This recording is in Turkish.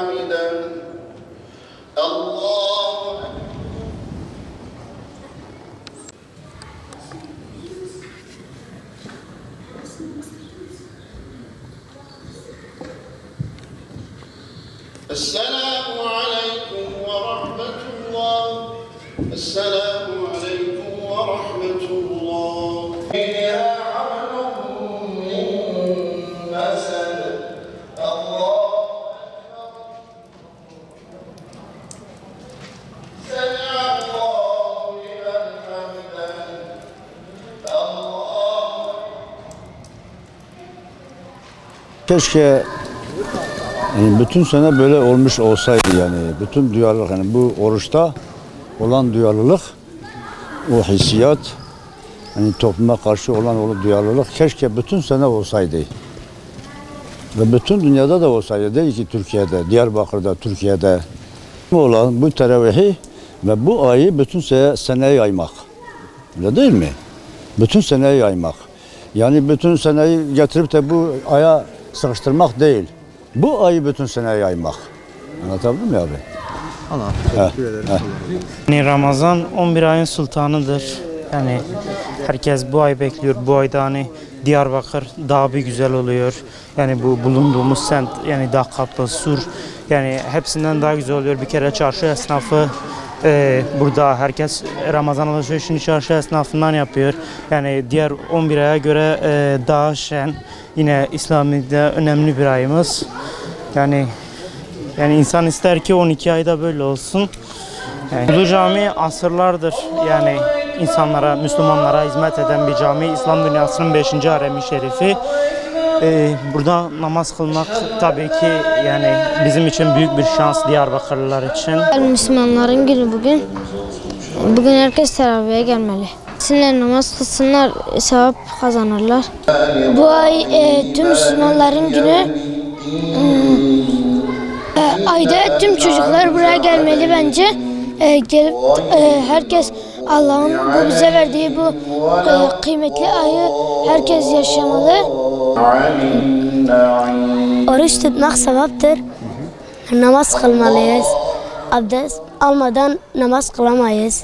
حمدا الله السلام عليكم ورحمة الله السلام عليكم ورحمة الله فيها حمل من مسد الله سمع الله لمن حمده الله. Keşke yani bütün sene böyle olmuş olsaydı, yani bütün duyarlılık, yani bu oruçta olan duyarlılık, o hissiyat, yani topluma karşı olan o duyarlılık keşke bütün sene olsaydı. Ve bütün dünyada da olsaydı, değil ki Türkiye'de, Diyarbakır'da, Türkiye'de olan bu teravihi ve bu ayı bütün seneye yaymak. Öyle değil mi? Bütün seneye yaymak. Yani bütün seneyi getirip de bu aya sıkıştırmak değil. Bu ayı bütün seneye yaymak. Anlatabildim mi abi? Allah teşekkür ederim. Yani Ramazan 11 ayın sultanıdır. Yani herkes bu ay bekliyor. Bu ayda hani Diyarbakır daha bir güzel oluyor. Yani bu bulunduğumuz semt, yani Dakaplı, Sur, yani hepsinden daha güzel oluyor. Bir kere çarşı esnafı burada herkes Ramazan alışverişini çarşı esnafından yapıyor. Yani diğer 11 aya göre daha şen. Yine İslam'da önemli bir ayımız. Yani insan ister ki 12 ayda böyle olsun. Yani Ulu Cami asırlardır yani insanlara, Müslümanlara hizmet eden bir cami. İslam dünyasının 5. haremi şerifi. Burada namaz kılmak tabii ki yani bizim için büyük bir şans, Diyarbakırlılar için. Müslümanların günü bugün. Bugün herkes teravihe gelmeli. Sinirler namaz kılsınlar, sevap kazanırlar. Bu ay tüm Müslümanların günü. Ayda tüm çocuklar buraya gelmeli bence. Gelip herkes Allah'ın bu bize verdiği bu kıymetli ayı herkes yaşamalı. Oruç tutmak sevaptır. Namaz kılmalıyız. Abdest almadan namaz kılamayız.